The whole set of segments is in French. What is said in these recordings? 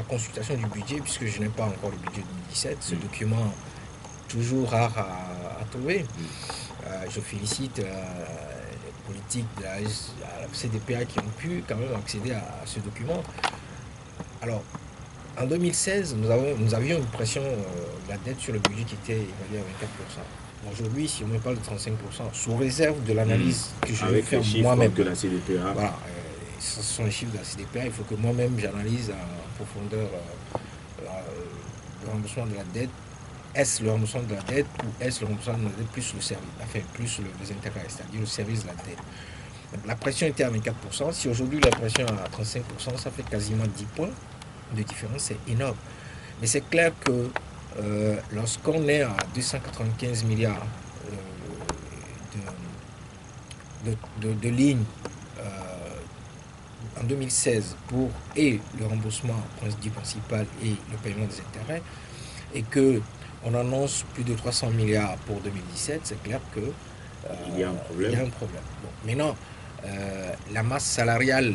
consultation du budget, puisque je n'ai pas encore le budget 2017, ce document toujours rare à trouver. Je félicite les politiques de la CDPA qui ont pu quand même accéder à ce document. Alors, en 2016, nous avions une pression de la dette sur le budget qui était évaluée à 24%. Aujourd'hui, si on me parle de 35%, sous réserve de l'analyse que je vais faire moi-même. Que la CDPA. Voilà, ce sont les chiffres de la CDPA. Il faut que moi-même j'analyse en profondeur le remboursement de la dette. Est-ce le remboursement de la dette ou est-ce le remboursement de la dette plus le service, enfin plus les intérêts, c'est-à-dire le service de la dette. Donc, la pression était à 24%. Si aujourd'hui la pression est à 35%, ça fait quasiment 10 points de différence, c'est énorme. Mais c'est clair que lorsqu'on est à 295 milliards de lignes en 2016 pour et le remboursement du principal et le paiement des intérêts, et qu'on annonce plus de 300 milliards pour 2017, c'est clair que il y a un problème. Bon, maintenant, la masse salariale,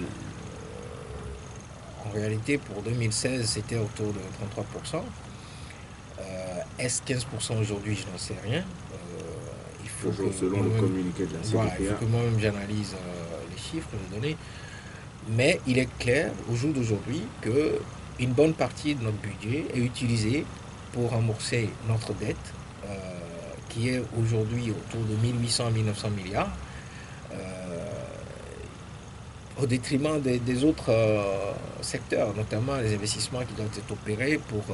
en réalité, pour 2016, c'était autour de 33%. Est-ce 15% aujourd'hui? Je n'en sais rien. Il faut toujours selon le communiqué de la CDPA. Voilà, il faut que moi-même j'analyse les chiffres, les données. Mais il est clair, au jour d'aujourd'hui, qu'une bonne partie de notre budget est utilisée pour rembourser notre dette, qui est aujourd'hui autour de 1800 à 1900 milliards, au détriment des autres secteurs, notamment les investissements qui doivent être opérés pour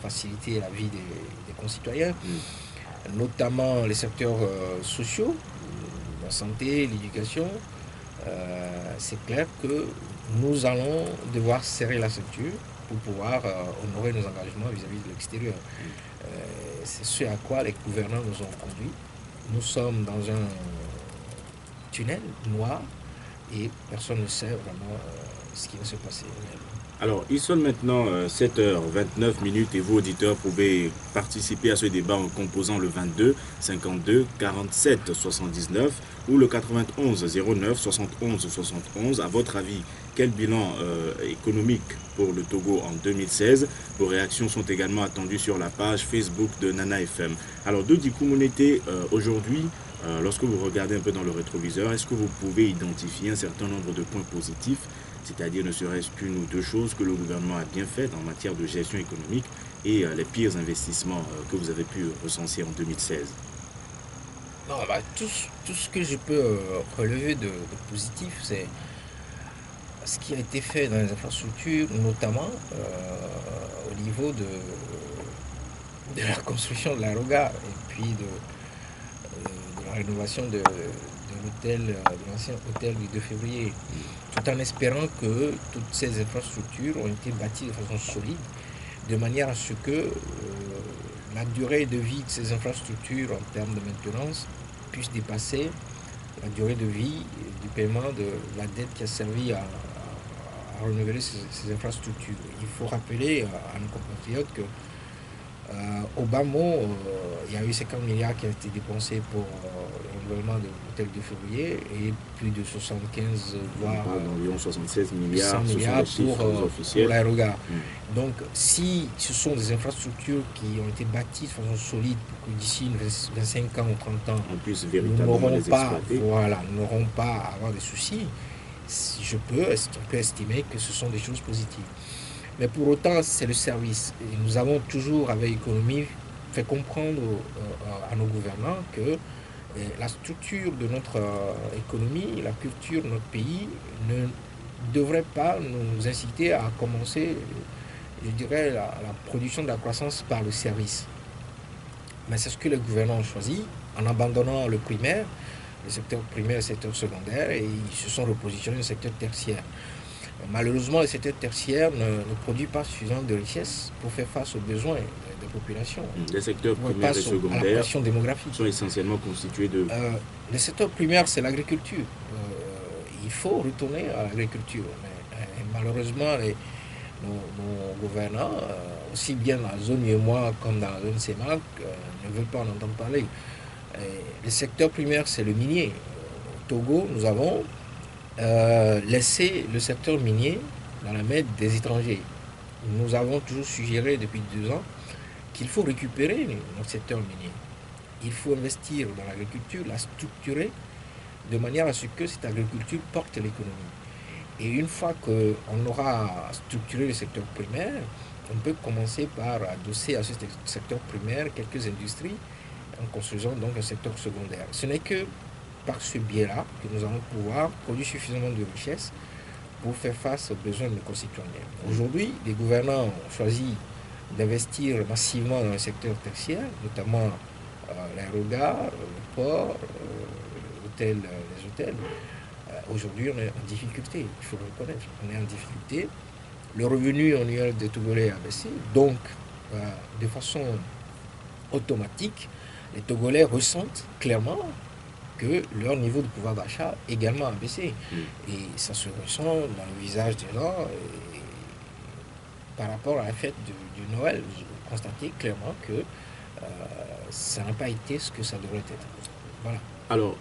faciliter la vie des concitoyens, notamment les secteurs sociaux, la santé, l'éducation. C'est clair que nous allons devoir serrer la ceinture pour pouvoir honorer nos engagements vis-à-vis de l'extérieur. C'est ce à quoi les gouvernants nous ont conduits. Nous sommes dans un tunnel noir et personne ne sait vraiment ce qui va se passer. Alors, il sonne maintenant 7h29 et vous, auditeurs, pouvez participer à ce débat en composant le 22 52 47 79 ou le 91 09 71 71. À votre avis, quel bilan économique pour le Togo en 2016? Vos réactions sont également attendues sur la page Facebook de Nana FM. Alors, Dodi Koumounete, aujourd'hui, lorsque vous regardez un peu dans le rétroviseur, est-ce que vous pouvez identifier un certain nombre de points positifs, c'est-à-dire ne serait-ce qu'une ou deux choses que le gouvernement a bien faites en matière de gestion économique et les pires investissements que vous avez pu recenser en 2016? Non, bah, tout ce que je peux relever de positif, c'est ce qui a été fait dans les infrastructures, notamment au niveau de la construction de l'aérogare et puis de la rénovation de l'ancien hôtel du 2 février, tout en espérant que toutes ces infrastructures ont été bâties de façon solide, de manière à ce que la durée de vie de ces infrastructures en termes de maintenance puisse dépasser la durée de vie du paiement de la dette qui a servi à renouveler ces infrastructures. Il faut rappeler à nos compatriotes que au bas mot, il y a eu 50 milliards qui ont été dépensés pour le renouvellement de l'hôtel de février et plus de 75, voire environ 76 milliards, pour l'aérogare. Donc, si ce sont des infrastructures qui ont été bâties de façon solide pour que d'ici 25 ans ou 30 ans, nous n'aurons pas à avoir des soucis, on peut estimer que ce sont des choses positives. Mais pour autant, c'est le service. Et nous avons toujours, avec l'économie, fait comprendre à nos gouvernants que la structure de notre économie, la culture de notre pays ne devrait pas nous inciter à commencer, je dirais, la production de la croissance par le service. Mais c'est ce que les gouvernants ont choisi, en abandonnant le primaire, le secteur primaire et le secteur secondaire, et ils se sont repositionnés au secteur tertiaire. Malheureusement, le secteur tertiaire ne produit pas suffisamment de richesses pour faire face aux besoins des populations. Les secteurs primaires et secondaires sont essentiellement constitués de... le secteur primaire, c'est l'agriculture. Il faut retourner à l'agriculture. Mais malheureusement, nos gouvernants, aussi bien dans la zone UEMOA comme dans la zone CEMAC, ne veulent pas en entendre parler. Le secteur primaire, c'est le minier. Au Togo, nous avons laisser le secteur minier dans la main des étrangers. nous avons toujours suggéré depuis 2 ans qu'il faut récupérer notre secteur minier. Il faut investir dans l'agriculture, la structurer de manière à ce que cette agriculture porte l'économie. Et une fois qu'on aura structuré le secteur primaire, on peut commencer par adosser à ce secteur primaire quelques industries en construisant donc un secteur secondaire. Ce n'est que par ce biais-là que nous allons pouvoir produire suffisamment de richesses pour faire face aux besoins de nos concitoyens. Aujourd'hui, les gouvernants ont choisi d'investir massivement dans le secteur tertiaire, notamment l'aérogare, le port, les hôtels. Aujourd'hui, on est en difficulté, il faut le reconnaître. On est en difficulté. Le revenu annuel des Togolais a baissé, donc de façon automatique, les Togolais ressentent clairement que leur niveau de pouvoir d'achat également a baissé. Et ça se ressent dans le visage des gens. Et par rapport à la fête du Noël, vous constatez clairement que ça n'a pas été ce que ça devrait être. Voilà. Alors,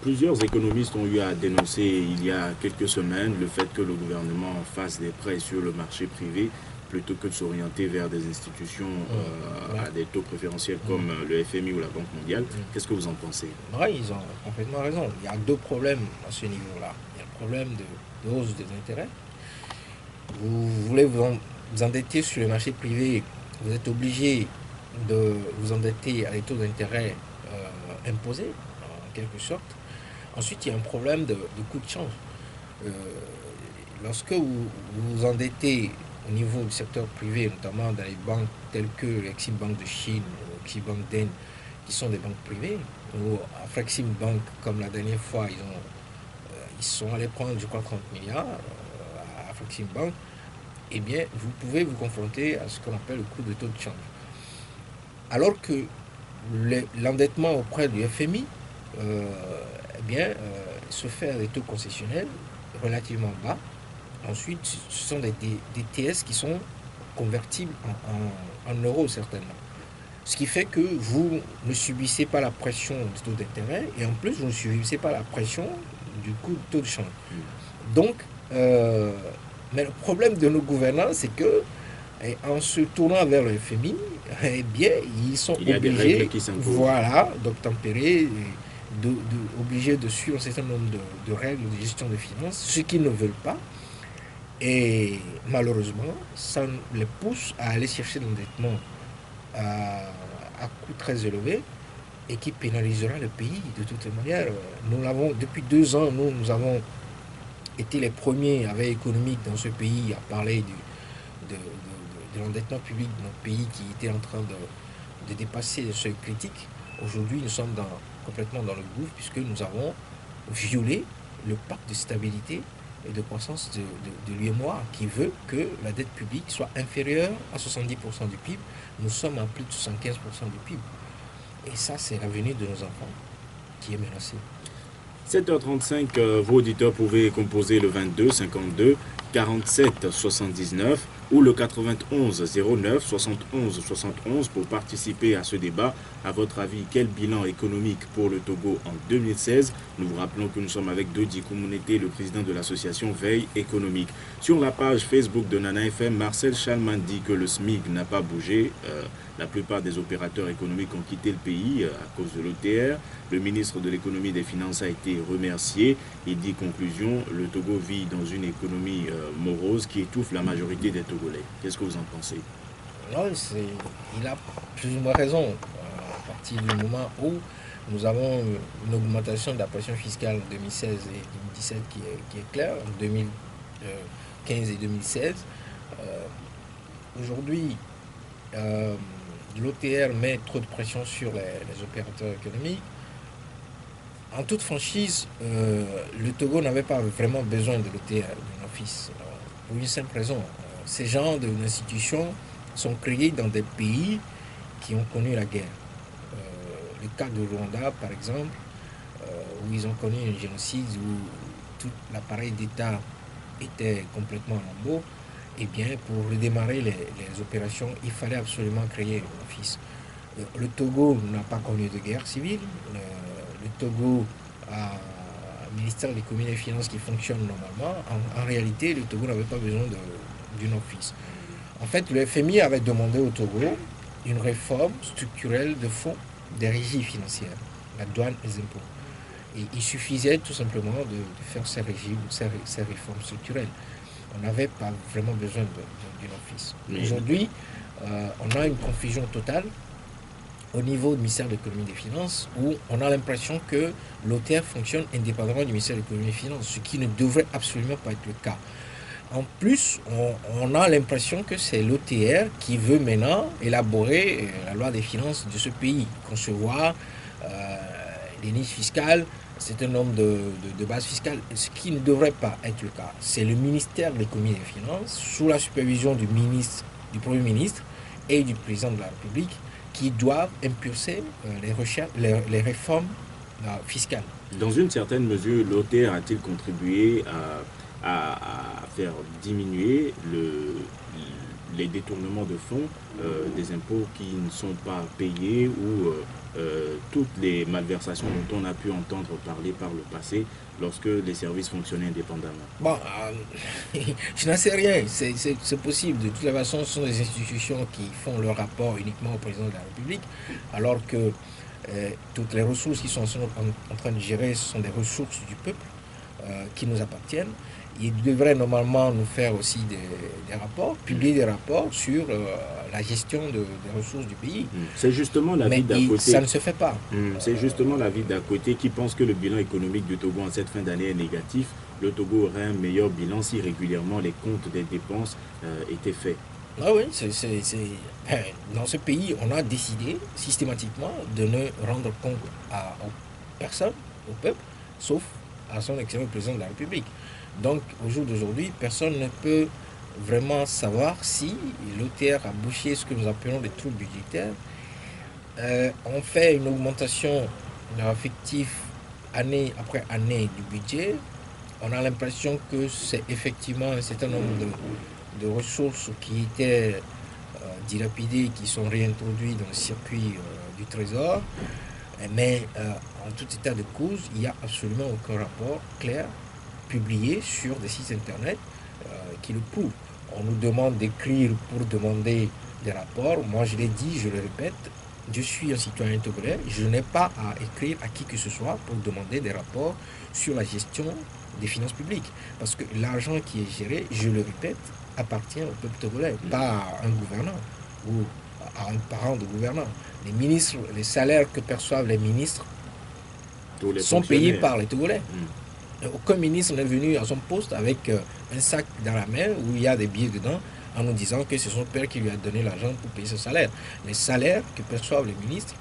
plusieurs économistes ont eu à dénoncer il y a quelques semaines le fait que le gouvernement fasse des prêts sur le marché privé plutôt que de s'orienter vers des institutions à des taux préférentiels comme le FMI ou la Banque mondiale. Qu'est-ce que vous en pensez? Oui, ils ont complètement raison. Il y a deux problèmes à ce niveau-là. Il y a le problème de hausse des intérêts. Vous voulez vous endetter sur le marché privé, vous êtes obligé de vous endetter à des taux d'intérêt imposés, en quelque sorte. Ensuite, il y a un problème de coût de change. Lorsque vous vous endettez au niveau du secteur privé, notamment dans les banques telles que l'Exim Bank de Chine ou l'Exim Bank d'Inde, qui sont des banques privées, ou Afrexim Bank, comme la dernière fois, ils sont allés prendre, je crois, 30 milliards à Afrexim Bank, eh bien, vous pouvez vous confronter à ce qu'on appelle le coût de taux de change. Alors que l'endettement auprès du FMI, se fait à des taux concessionnels relativement bas. Ensuite, ce sont des TS qui sont convertibles en euros certainement. Ce qui fait que vous ne subissez pas la pression du taux d'intérêt et en plus, vous ne subissez pas la pression du coût de taux de change. Donc, mais le problème de nos gouvernants, c'est que en se tournant vers le FMI, eh bien, ils sont obligés, voilà, d'obtempérer, obligés de suivre un certain nombre de règles de gestion des finances, ce qu'ils ne veulent pas. Et malheureusement, ça les pousse à aller chercher l'endettement à coût très élevé et qui pénalisera le pays de toutes manières. Nous l'avons, depuis 2 ans, nous avons été les premiers avec économique dans ce pays à parler de l'endettement public de notre pays qui était en train de dépasser le seuil critique. Aujourd'hui, nous sommes complètement dans le gouffre puisque nous avons violé le pacte de stabilité et de croissance de l'UEMOA qui veut que la dette publique soit inférieure à 70% du PIB. Nous sommes à plus de 75% du PIB. Et ça, c'est l'avenir de nos enfants qui est menacé. 7h35, vos auditeurs pouvaient composer le 22 52 47 79 ou le 91 09 71 71 pour participer à ce débat. À votre avis, quel bilan économique pour le Togo en 2016? Nous vous rappelons que nous sommes avec Dodi Koumounete, le président de l'association Veille économique. Sur la page Facebook de Nana FM, Marcel Chalman dit que le SMIC n'a pas bougé. La plupart des opérateurs économiques ont quitté le pays à cause de l'OTR. Le ministre de l'économie et des finances a été remercié. Il dit conclusion, le Togo vit dans une économie morose qui étouffe la majorité des Togolais. Qu'est-ce que vous en pensez? Non, il a plus ou moins raison. À partir du moment où nous avons une augmentation de la pression fiscale en 2016 et 2017 qui est claire, en 2015 et 2016. Aujourd'hui, l'OTR met trop de pression sur les opérateurs économiques. En toute franchise, le Togo n'avait pas vraiment besoin de l'OTR, d'un office, pour une simple raison. Ces genres d'institutions sont créées dans des pays qui ont connu la guerre. Le cas de Rwanda, par exemple, où ils ont connu un génocide, où tout l'appareil d'État était complètement en lambeaux. Eh bien, pour redémarrer les opérations, il fallait absolument créer un office. Le Togo n'a pas connu de guerre civile. Le Togo a un ministère de l'économie et des finances qui fonctionne normalement. En réalité, le Togo n'avait pas besoin d'un office. En fait, le FMI avait demandé au Togo une réforme structurelle de fonds des régies financières, la douane et les impôts. Et il suffisait tout simplement de faire ces régimes, ces réformes structurelles. On n'avait pas vraiment besoin d'une office. Mais Aujourd'hui, on a une confusion totale au niveau du ministère de l'économie et des finances où on a l'impression que l'OTR fonctionne indépendamment du ministère de l'économie et des finances, ce qui ne devrait absolument pas être le cas. En plus, on a l'impression que c'est l'OTR qui veut maintenant élaborer la loi des finances de ce pays, concevoir les niches fiscales, un certain nombre de bases fiscales, ce qui ne devrait pas être le cas. C'est le ministère de l'économie et des finances, sous la supervision du Premier ministre et du président de la République, qui doivent impulser les réformes fiscales. dans une certaine mesure, l'OTR a-t-il contribué à faire diminuer les détournements de fonds, des impôts qui ne sont pas payés ou toutes les malversations dont on a pu entendre parler par le passé lorsque les services fonctionnaient indépendamment? Bon, je n'en sais rien, c'est possible. De toute façon, ce sont des institutions qui font leur rapport uniquement au président de la République, alors que toutes les ressources qui sont en train de gérer, ce sont des ressources du peuple qui nous appartiennent. Ils devraient normalement nous faire aussi des rapports, publier des rapports sur la gestion des ressources du pays. C'est justement l'avis d'à côté. Ça ne se fait pas. C'est justement l'avis d'à côté qui pense que le bilan économique du Togo en cette fin d'année est négatif. Le Togo aurait un meilleur bilan si régulièrement les comptes des dépenses étaient faits. Ah oui, dans ce pays, on a décidé systématiquement de ne rendre compte aux personnes, au peuple, sauf à son excellent président de la République. Donc, au jour d'aujourd'hui, personne ne peut vraiment savoir si l'OTR a bouché ce que nous appelons des trous budgétaires. On fait une augmentation effective année après année du budget. On a l'impression que c'est effectivement un certain nombre de ressources qui étaient dilapidées, qui sont réintroduites dans le circuit du Trésor. Mais en tout état de cause, il n'y a absolument aucun rapport clair publié sur des sites internet qui le prouvent. On nous demande d'écrire pour demander des rapports. Moi, je l'ai dit, je le répète, je suis un citoyen togolais. Je n'ai pas à écrire à qui que ce soit pour demander des rapports sur la gestion des finances publiques. Parce que l'argent qui est géré, je le répète, appartient au peuple togolais, pas à un gouvernant ou à un parent de gouvernant. Les ministres, les salaires que perçoivent les ministres sont payés par les Togolais. Aucun ministre n'est venu à son poste avec un sac dans la main où il y a des billets dedans en nous disant que c'est son père qui lui a donné l'argent pour payer ce salaire. Les salaires que perçoivent les ministres,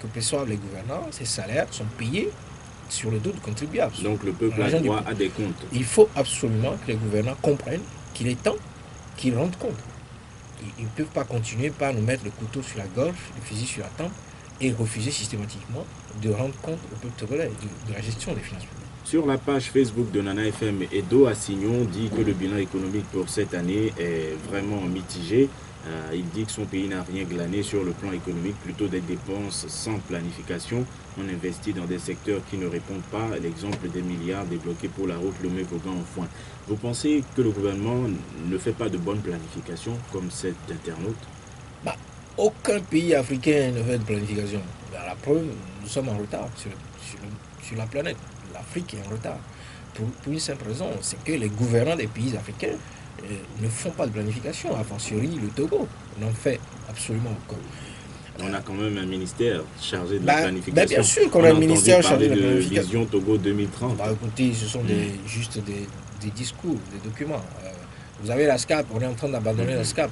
que perçoivent les gouvernants, ces salaires sont payés sur le dos du contribuable. Donc le peuple a droit à des comptes. Il faut absolument que les gouvernants comprennent qu'il est temps qu'ils rendent compte. Ils ne peuvent pas continuer par nous mettre le couteau sur la gorge, le fusil sur la tempe et refuser systématiquement de rendre compte au peuple togolais de la gestion des finances publiques. Sur la page Facebook de Nana FM, Edo Assignon dit que le bilan économique pour cette année est vraiment mitigé. Il dit que son pays n'a rien glané sur le plan économique, plutôt des dépenses sans planification. On investit dans des secteurs qui ne répondent pas. L'exemple des milliards débloqués pour la route Lomé-Vogan en Foin. Vous pensez que le gouvernement ne fait pas de bonne planification comme cet internaute? Aucun pays africain ne fait de planification. La preuve, nous sommes en retard sur la planète. L'Afrique est en retard. Pour une simple raison, c'est que les gouvernants des pays africains ne font pas de planification, a fortiori le Togo n'en fait absolument aucun. On a quand même un ministère chargé de la planification. Bien sûr qu'on a un ministère chargé de la planification. Vision Togo 2030. Écoutez, ce sont juste des discours, des documents. Vous avez la SCAP, on est en train d'abandonner la SCAP.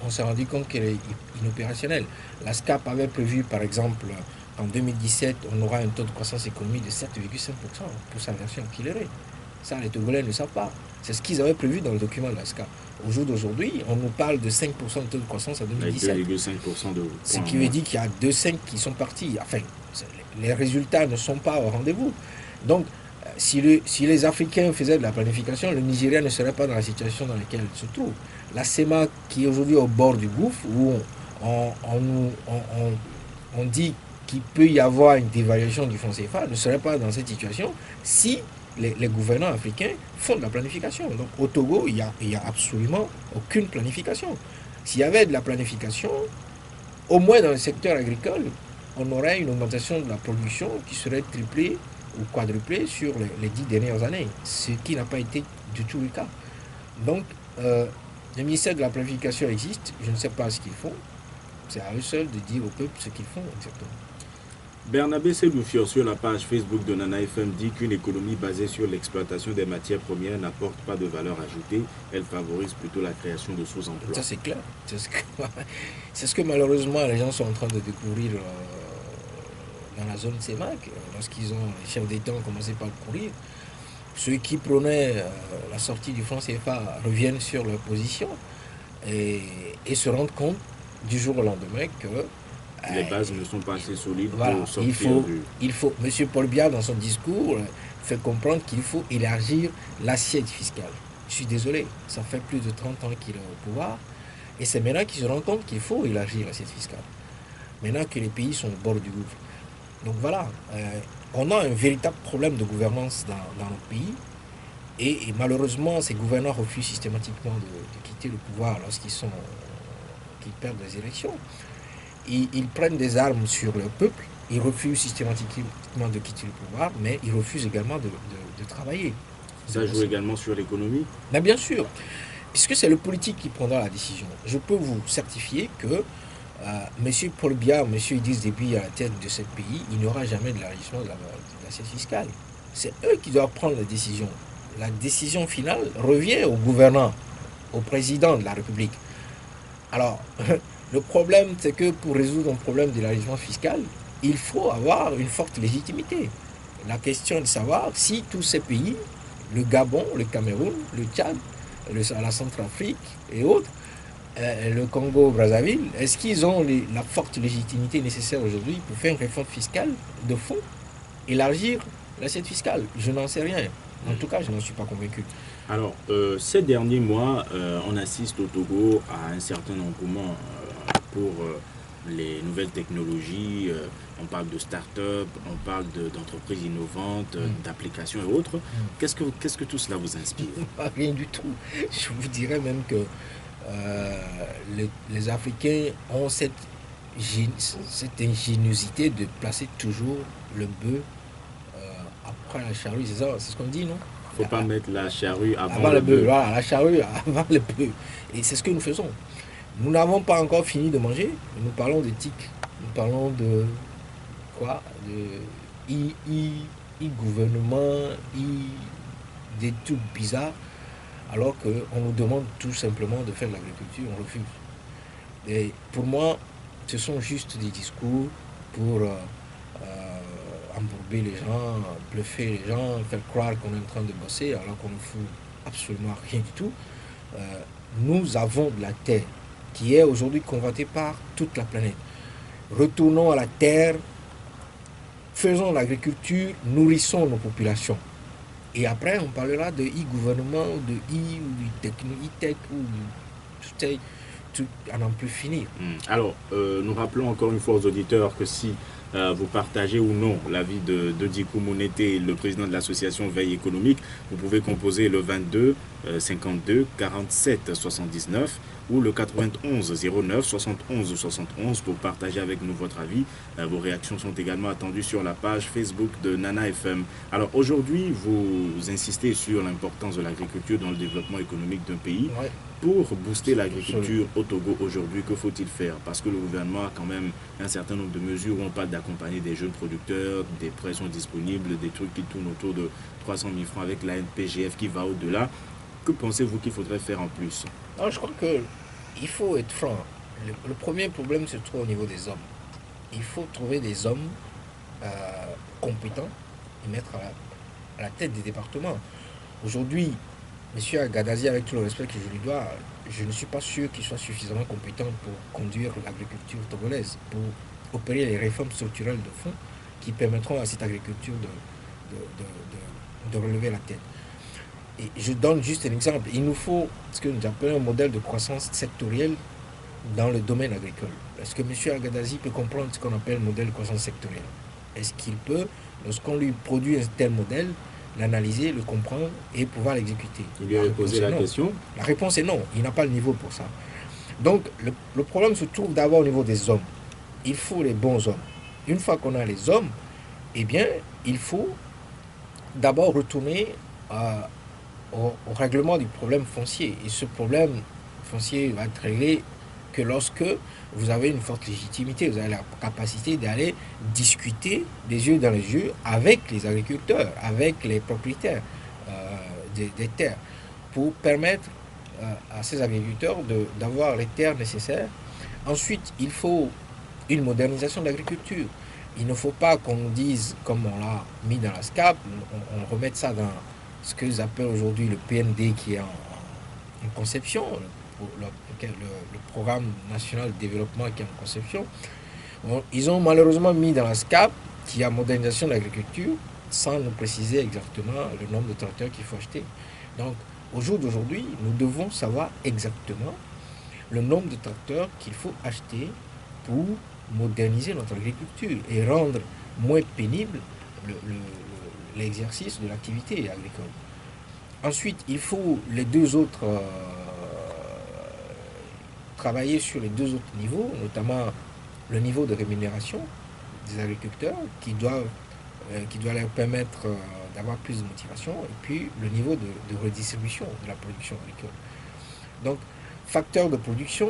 On s'est rendu compte qu'elle est inopérationnelle. La SCAP avait prévu, par exemple, en 2017, on aura un taux de croissance économique de 7,5% pour sa version accélérée. Ça, les Togolais ne le savent pas. C'est ce qu'ils avaient prévu dans le document de la SCAP. Au jour d'aujourd'hui, on nous parle de 5% de taux de croissance en 2017. 2,5% de ce qui veut dire qu'il y a 2,5 qui sont partis. Enfin, les résultats ne sont pas au rendez-vous. Donc, si les Africains faisaient de la planification, le Nigeria ne serait pas dans la situation dans laquelle il se trouve. La CEMA, qui est aujourd'hui au bord du gouffre, où on dit qu'il peut y avoir une dévaluation du franc CFA, ne serait pas dans cette situation si les gouvernants africains font de la planification. Donc au Togo, il y a absolument aucune planification. S'il y avait de la planification, au moins dans le secteur agricole, on aurait une augmentation de la production qui serait triplée ou quadruplée sur les 10 dernières années, ce qui n'a pas été du tout le cas. Donc, le ministère de la planification existe, je ne sais pas ce qu'ils font, c'est à eux seuls de dire au peuple ce qu'ils font exactement. Bernabé Seloufior sur la page Facebook de Nana FM dit qu'une économie basée sur l'exploitation des matières premières n'apporte pas de valeur ajoutée, elle favorise plutôt la création de sous-emplois. Ça c'est clair, c'est ce que malheureusement les gens sont en train de découvrir dans la zone CEMAC, lorsqu'ils ont, les chefs d'État ont commencé par le courir. Ceux qui prônaient la sortie du franc CFA reviennent sur leur position et se rendent compte du jour au lendemain que les bases ne sont pas assez solides voilà, pour sortir il faut, M. Paul Biya, dans son discours, fait comprendre qu'il faut élargir l'assiette fiscale. Je suis désolé, ça fait plus de 30 ans qu'il est au pouvoir, et c'est maintenant qu'il se rend compte qu'il faut élargir l'assiette fiscale. Maintenant que les pays sont au bord du gouffre. Donc voilà, on a un véritable problème de gouvernance dans notre pays, et malheureusement, ces gouvernants refusent systématiquement de quitter le pouvoir lorsqu'ils perdent les élections. Ils prennent des armes sur le peuple, ils refusent systématiquement de quitter le pouvoir, mais ils refusent également de travailler. Ça joue également sur l'économie? Mais bien sûr, puisque c'est le politique qui prendra la décision. Je peux vous certifier que M. Paul Biya, M. Idriss Déby à la tête de ce pays, il n'y aura jamais de l'élargissement de l'assiette fiscale. C'est eux qui doivent prendre la décision. La décision finale revient au gouvernant, au président de la République. Alors, le problème, c'est que pour résoudre un problème d'élargissement fiscal, il faut avoir une forte légitimité. La question est de savoir si tous ces pays, le Gabon, le Cameroun, le Tchad, la Centrafrique et autres, le Congo-Brazzaville, est-ce qu'ils ont la forte légitimité nécessaire aujourd'hui pour faire une réforme fiscale de fond, élargir l'assiette fiscale? Je n'en sais rien. En tout cas, je n'en suis pas convaincu. Alors, ces derniers mois, on assiste au Togo à un certain engouement pour les nouvelles technologies. On parle de start-up, on parle d'entreprises innovantes, d'applications et autres. Qu'est-ce que tout cela vous inspire? Rien du tout. Je vous dirais même que les Africains ont cette ingéniosité de placer toujours le bœuf après la charrue. C'est ce qu'on dit, non? Il ne faut pas mettre la charrue avant le bœuf. Voilà, la charrue avant le bœuf. Et c'est ce que nous faisons. Nous n'avons pas encore fini de manger. Nous parlons d'éthique. Nous parlons de quoi? De gouvernement, des trucs bizarres. Alors qu'on nous demande tout simplement de faire de l'agriculture, on refuse. Et pour moi, ce sont juste des discours pour embourber les gens, bluffer les gens, faire croire qu'on est en train de bosser alors qu'on ne fout absolument rien du tout. Nous avons de la terre qui est aujourd'hui convoitée par toute la planète. Retournons à la terre, faisons l'agriculture, nourrissons nos populations. Et après, on parlera de e-gouvernement, de e-tech, ou tout à n'en plus finir. Alors, nous rappelons encore une fois aux auditeurs que si vous partagez ou non l'avis de Dikou Mounété, le président de l'association Veille économique, vous pouvez composer le 22 52 47 79 ou le 91 09 71 71 pour partager avec nous votre avis. Vos réactions sont également attendues sur la page Facebook de Nana FM. Alors aujourd'hui, vous insistez sur l'importance de l'agriculture dans le développement économique d'un pays. Ouais. Pour booster l'agriculture au Togo aujourd'hui, que faut-il faire? Parce que le gouvernement a quand même un certain nombre de mesures où on parle d'accompagner des jeunes producteurs, des prêts sont disponibles, des trucs qui tournent autour de 300 000 francs avec la NPGF qui va au-delà. Que pensez-vous qu'il faudrait faire en plus? Alors, je crois qu'il faut être franc. Le premier problème se trouve au niveau des hommes. Il faut trouver des hommes compétents et mettre à la tête des départements. Aujourd'hui, M. Agadazi, avec tout le respect que je lui dois, je ne suis pas sûr qu'il soit suffisamment compétent pour conduire l'agriculture togolaise, pour opérer les réformes structurelles de fond qui permettront à cette agriculture de relever la tête. Et je donne juste un exemple. Il nous faut ce que nous appelons un modèle de croissance sectorielle dans le domaine agricole. Est-ce que M. Agadazi peut comprendre ce qu'on appelle le modèle de croissance sectorielle? Est-ce qu'il peut, lorsqu'on lui produit un tel modèle, l'analyser, le comprendre et pouvoir l'exécuter. Il lui avait posé la question. La réponse est non, il n'a pas le niveau pour ça. Donc le problème se trouve d'abord au niveau des hommes. Il faut les bons hommes. Une fois qu'on a les hommes, eh bien, il faut d'abord retourner au règlement du problème foncier. Et ce problème foncier va être réglé que lorsque vous avez une forte légitimité, vous avez la capacité d'aller discuter des yeux dans les yeux avec les agriculteurs, avec les propriétaires des terres, pour permettre à ces agriculteurs d'avoir les terres nécessaires. Ensuite, il faut une modernisation de l'agriculture. Il ne faut pas qu'on dise, comme on l'a mis dans la SCAP, on remette ça dans ce qu'ils appellent aujourd'hui le PND qui est en conception, le programme national de développement qui est en conception. Ils ont malheureusement mis dans la SCAP qui a modernisation de l'agriculture sans nous préciser exactement le nombre de tracteurs qu'il faut acheter. Donc au jour d'aujourd'hui, nous devons savoir exactement le nombre de tracteurs qu'il faut acheter pour moderniser notre agriculture et rendre moins pénible l'exercice de l'activité agricole. Ensuite, il faut les deux autres travailler sur les deux autres niveaux, notamment le niveau de rémunération des agriculteurs qui doit leur permettre d'avoir plus de motivation, et puis le niveau de redistribution de la production agricole. Donc, facteur de production,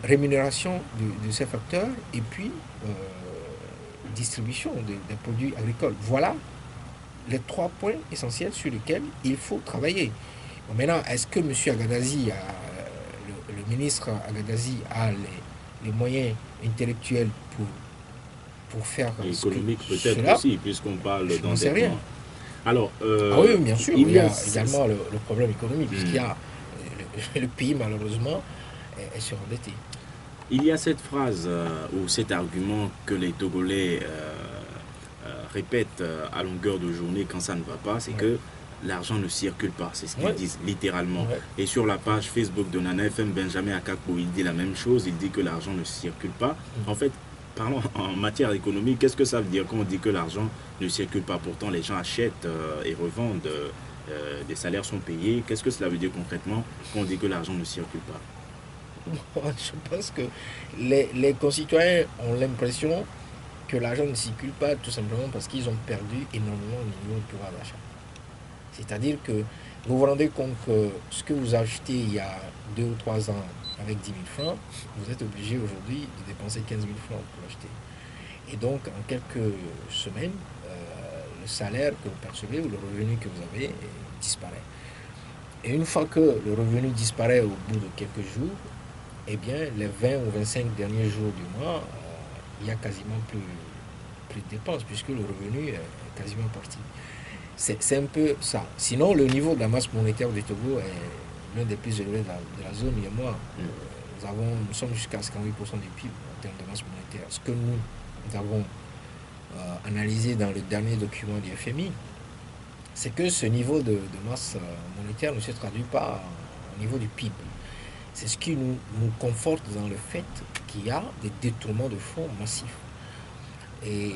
rémunération de ces facteurs, et puis distribution des produits agricoles. Voilà les trois points essentiels sur lesquels il faut travailler. Bon, maintenant, est-ce que M. Agadazi, le ministre Agadazi, a les moyens intellectuels pour faire économique peut-être aussi, puisqu'on parle d'endettement. Alors, ah oui, bien sûr, il y a également le problème économique, puisqu'il y a le pays, malheureusement, est surendetté. Il y a cette phrase ou cet argument que les Togolais répètent à longueur de journée quand ça ne va pas, c'est que l'argent ne circule pas, c'est ce qu'ils disent littéralement. Et sur la page Facebook de Nana FM, Benjamin Akakpo, il dit la même chose, il dit que l'argent ne circule pas. En fait, parlons en matière économique, qu'est-ce que ça veut dire quand on dit que l'argent ne circule pas? Pourtant, les gens achètent et revendent, des salaires sont payés. Qu'est-ce que cela veut dire concrètement quand on dit que l'argent ne circule pas? Je pense que les concitoyens ont l'impression que l'argent ne circule pas tout simplement parce qu'ils ont perdu énormément au niveau du pouvoir d'achat. C'est-à-dire que vous vous rendez compte que ce que vous achetez il y a 2 ou 3 ans avec 10 000 francs, vous êtes obligé aujourd'hui de dépenser 15 000 francs pour l'acheter. Et donc, en quelques semaines, le salaire que vous percevez ou le revenu que vous avez disparaît. Et une fois que le revenu disparaît au bout de quelques jours, eh bien, les 20 ou 25 derniers jours du mois, il n'y a quasiment plus de dépenses puisque le revenu est quasiment parti. C'est un peu ça. Sinon, le niveau de la masse monétaire du Togo est l'un des plus élevés de la zone. Et moi, nous sommes jusqu'à 58% du PIB en termes de masse monétaire. Ce que nous avons analysé dans le dernier document du FMI, c'est que ce niveau de masse monétaire ne se traduit pas au niveau du PIB. C'est ce qui nous conforte dans le fait qu'il y a des détournements de fonds massifs et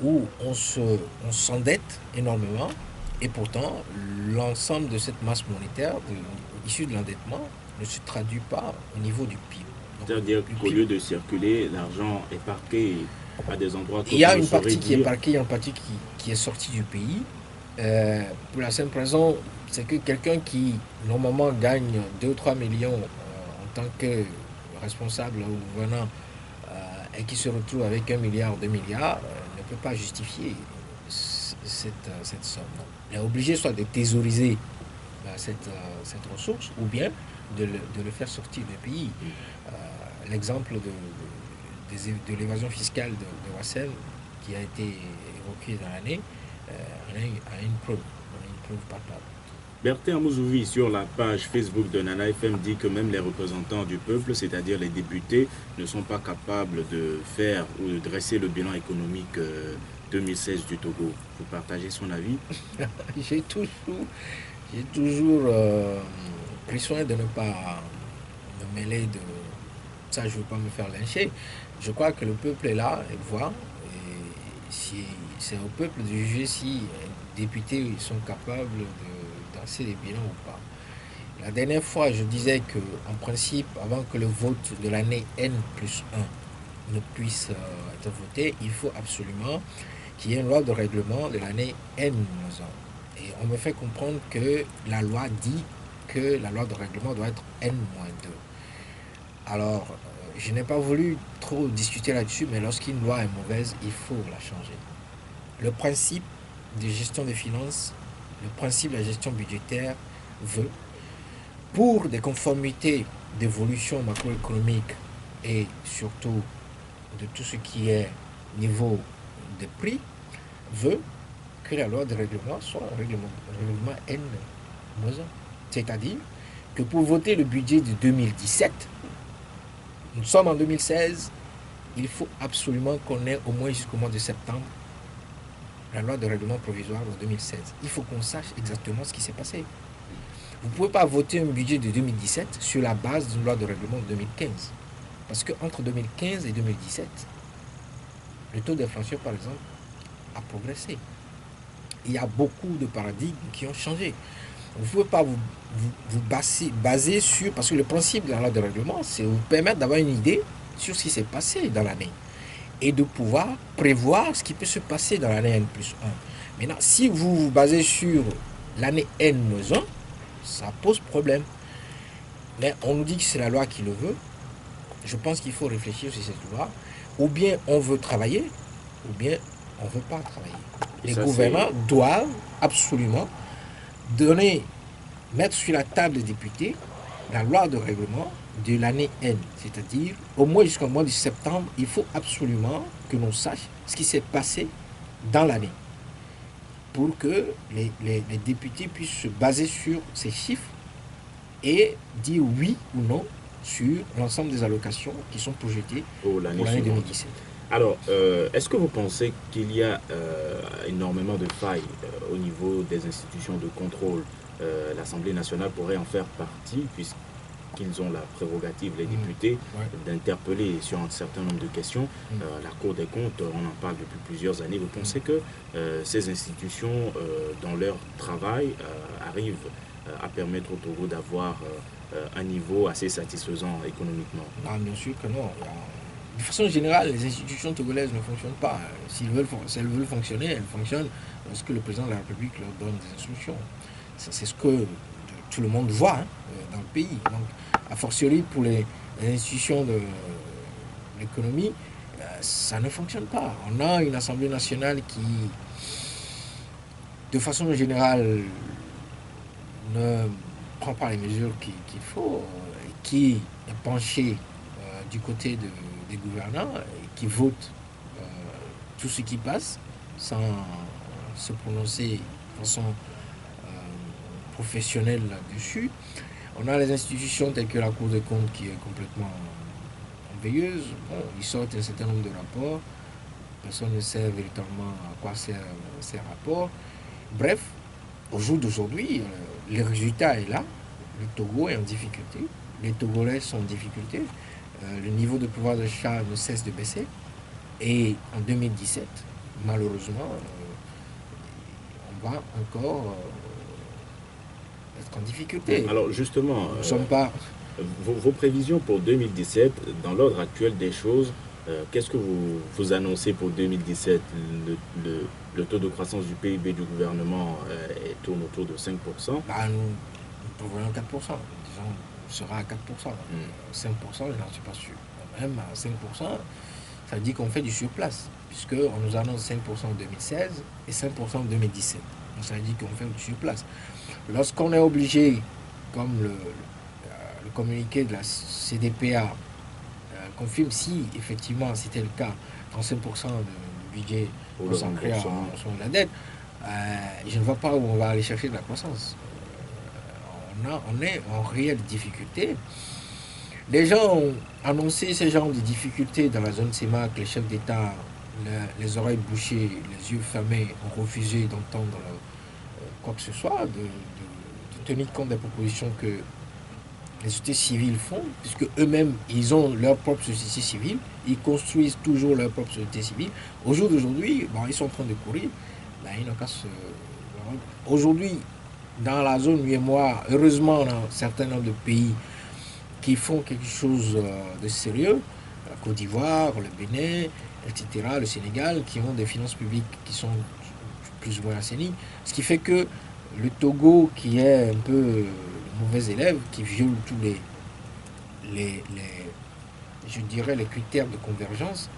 où on s'endette énormément et pourtant l'ensemble de cette masse monétaire issue de l'endettement ne se traduit pas au niveau du PIB. C'est-à-dire qu'au lieu de circuler, l'argent est parqué à des endroits comme il y a une partie qui est parquée, il y a une partie qui est sortie du pays. Pour la simple raison, c'est que quelqu'un qui normalement gagne 2 ou 3 millions en tant que responsable ou gouvernant et qui se retrouve avec 1 milliard ou 2 milliards ne peut pas justifier cette somme. Il est obligé soit de thésauriser cette ressource ou bien de le faire sortir du pays. L'exemple de l'évasion fiscale de Wassem qui a été évoqué dans l'année a une preuve palpable. Bertin Amouzoui, sur la page Facebook de Nana FM, dit que même les représentants du peuple, c'est-à-dire les députés, ne sont pas capables de faire ou de dresser le bilan économique 2016 du Togo. Vous partagez son avis? J'ai toujours pris soin de ne pas me mêler de ça. Je ne veux pas me faire lyncher. Je crois que le peuple est là, il voit. Et c'est au peuple de juger si députés ils sont capables de danser les bilans ou pas. La dernière fois, je disais que, en principe, avant que le vote de l'année N plus 1 ne puisse être voté, il faut absolument qu'il y ait une loi de règlement de l'année N-1. Et on me fait comprendre que la loi dit que la loi de règlement doit être N-2. Alors, je n'ai pas voulu trop discuter là-dessus, mais lorsqu'une loi est mauvaise, il faut la changer. Le principe de gestion des finances, le principe de la gestion budgétaire veut, pour des conformités d'évolution macroéconomique et surtout de tout ce qui est niveau de prix, veut que la loi de règlement soit un règlement N-1. C'est-à-dire que pour voter le budget de 2017, nous sommes en 2016, il faut absolument qu'on ait au moins jusqu'au mois de septembre la loi de règlement provisoire de 2016. Il faut qu'on sache exactement ce qui s'est passé. Vous ne pouvez pas voter un budget de 2017 sur la base d'une loi de règlement de 2015. Parce qu'entre 2015 et 2017, le taux d'inflation, par exemple, a progressé. Il y a beaucoup de paradigmes qui ont changé. Vous ne pouvez pas vous baser sur... Parce que le principe de la loi de règlement, c'est vous permettre d'avoir une idée sur ce qui s'est passé dans l'année et de pouvoir prévoir ce qui peut se passer dans l'année N plus 1. Maintenant, si vous vous basez sur l'année N moins 1, ça pose problème. Mais on nous dit que c'est la loi qui le veut. Je pense qu'il faut réfléchir sur cette loi. Ou bien on veut travailler, ou bien on ne veut pas travailler. Les gouvernements doivent absolument mettre sur la table des députés la loi de règlement de l'année N. C'est-à-dire, au moins jusqu'au mois de septembre, il faut absolument que l'on sache ce qui s'est passé dans l'année. Pour que les députés puissent se baser sur ces chiffres et dire oui ou non sur l'ensemble des allocations qui sont projetées pour l'année 2017. Alors, est-ce que vous pensez qu'il y a énormément de failles au niveau des institutions de contrôle? L'Assemblée nationale pourrait en faire partie, puisqu'ils ont la prérogative, les députés, d'interpeller sur un certain nombre de questions. La Cour des comptes, on en parle depuis plusieurs années. Vous pensez que ces institutions, dans leur travail, arrivent à permettre au Togo d'avoir un niveau assez satisfaisant économiquement? Non, bien sûr que non. De façon générale, les institutions togolaises ne fonctionnent pas. Si elles veulent fonctionner, elles fonctionnent lorsque le président de la République leur donne des instructions. C'est ce que tout le monde voit dans le pays. Donc, a fortiori pour les institutions de l'économie, ça ne fonctionne pas. On a une Assemblée nationale qui, de façon générale, ne prend pas les mesures qu'il faut, qui est penchée du côté des gouvernants, qui vote tout ce qui passe sans se prononcer de façon professionnelle là-dessus. On a les institutions telles que la Cour des comptes qui est complètement veilleuse. Bon, ils sortent un certain nombre de rapports. Personne ne sait véritablement à quoi servent ces rapports. Bref, au jour d'aujourd'hui, le résultat est là. Le Togo est en difficulté. Les Togolais sont en difficulté. Le niveau de pouvoir d'achat ne cesse de baisser. Et en 2017, malheureusement, on va encore être en difficulté. Alors justement, nous ne sommes pas... vos prévisions pour 2017, dans l'ordre actuel des choses, qu'est-ce que vous annoncez pour 2017? Le taux de croissance du PIB du gouvernement tourne autour de 5%. Nous prévoyons 4%. Disons, on sera à 4%. 5%, je n'en suis pas sûr. Même à 5%, ça veut dire qu'on fait du surplace, puisqu'on nous annonce 5% en 2016 et 5% en 2017. Donc ça veut dire qu'on fait du surplace. Lorsqu'on est obligé, comme le communiqué de la CDPA confirme, si effectivement c'était le cas, 35% du budget consacré à la dette, je ne vois pas où on va aller chercher de la croissance. On est en réelle difficulté. Les gens ont annoncé ce genre de difficultés dans la zone CEMAC. Les chefs d'État, les oreilles bouchées, les yeux fermés, ont refusé d'entendre quoi que ce soit, de tenir compte des propositions que les sociétés civiles font, puisque eux-mêmes, ils ont leur propre société civile, ils construisent toujours leur propre société civile. Au jour d'aujourd'hui, ils sont en train de courir, ils n'ont qu'à se Aujourd'hui, dans la zone UEMOA, heureusement, on a un certain nombre de pays qui font quelque chose de sérieux. La Côte d'Ivoire, le Bénin, etc., le Sénégal, qui ont des finances publiques qui sont plus ou moins assainies. Ce qui fait que le Togo, qui est un peu mauvais élève, qui viole tous je dirais, les critères de convergence,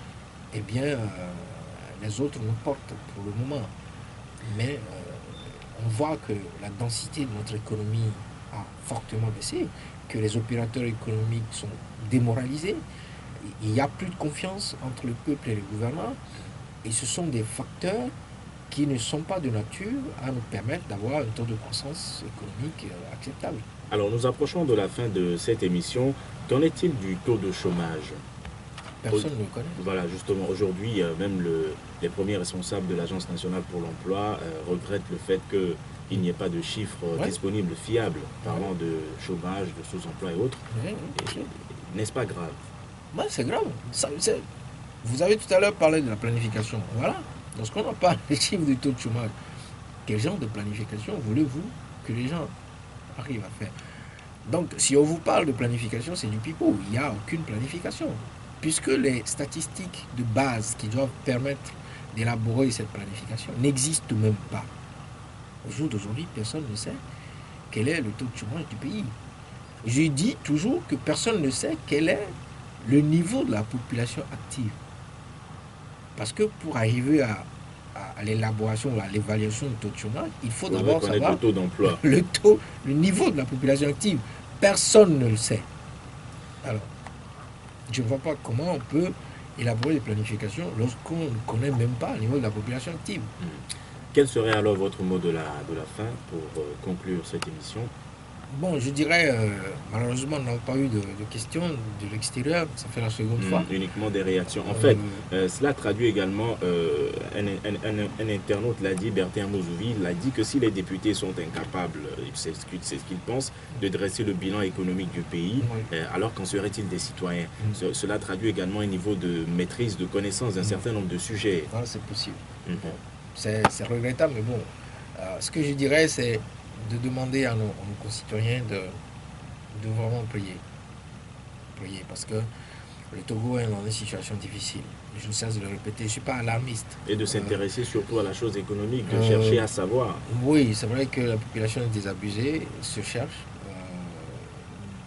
eh bien, les autres nous portent pour le moment. Mais on voit que la densité de notre économie a fortement baissé, que les opérateurs économiques sont démoralisés, il n'y a plus de confiance entre le peuple et le gouvernement, et ce sont des facteurs qui ne sont pas de nature à nous permettre d'avoir un taux de croissance économique acceptable. Alors nous approchons de la fin de cette émission. Qu'en est-il du taux de chômage? Personne ne le connaît. Voilà, justement, aujourd'hui, même les premiers responsables de l'Agence nationale pour l'emploi regrettent le fait qu'il n'y ait pas de chiffres disponibles, fiables, parlant de chômage, de sous-emploi et autres. N'est-ce pas grave? C'est grave. Vous avez tout à l'heure parlé de la planification. Voilà. Lorsqu'on n'a pas les chiffres du taux de chômage, quel genre de planification voulez-vous que les gens arrivent à faire? Donc, si on vous parle de planification, c'est du pipeau. Il n'y a aucune planification. Puisque les statistiques de base qui doivent permettre d'élaborer cette planification n'existent même pas. Au jour d'aujourd'hui, personne ne sait quel est le taux de chômage du pays. Je dis toujours que personne ne sait quel est le niveau de la population active. Parce que pour arriver à l'élaboration, à l'évaluation du taux de chômage, il faut d'abord savoir le taux d'emploi. Le niveau de la population active. Personne ne le sait. Alors, je ne vois pas comment on peut élaborer des planifications lorsqu'on ne connaît même pas le niveau de la population active. Quel serait alors votre mot de la fin pour conclure cette émission? Bon, je dirais, malheureusement, nous n'avons pas eu de questions de l'extérieur, ça fait la seconde fois. Uniquement des réactions. En fait, cela traduit également, un internaute l'a dit, Bertin Moussouvi l'a dit que si les députés sont incapables, c'est ce qu'il pense, de dresser le bilan économique du pays, alors qu'en serait-il des citoyens? Cela traduit également un niveau de maîtrise, de connaissance d'un certain nombre de sujets. Non, c'est possible. C'est regrettable, mais bon, ce que je dirais, c'est de demander à nos concitoyens de vraiment prier. Prier, parce que le Togo est dans une situation difficile. Je ne cesse de le répéter, je ne suis pas alarmiste. Et de s'intéresser surtout à la chose économique, de chercher à savoir. Oui, c'est vrai que la population est désabusée, se cherche.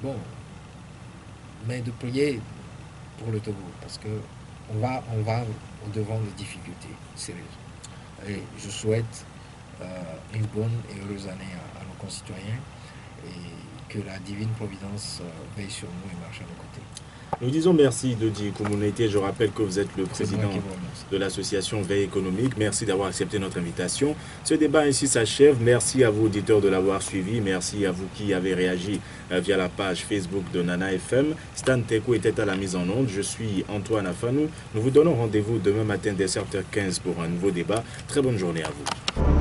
Bon, mais de prier pour le Togo, parce qu'on va au-devant des difficultés sérieuses. Et je souhaite une bonne et heureuse année à nos concitoyens et que la divine providence veille sur nous et marche à nos côtés. Nous disons merci de Dodi Koumounete. Je rappelle que vous êtes le président de l'association Veille économique. Merci d'avoir accepté notre invitation. Ce débat ainsi s'achève. Merci à vous auditeurs de l'avoir suivi. Merci à vous qui avez réagi via la page Facebook de Nana FM. Stan Teko était à la mise en onde. Je suis Antoine Afanou. Nous vous donnons rendez-vous demain matin dès 7h15 pour un nouveau débat. Très bonne journée à vous.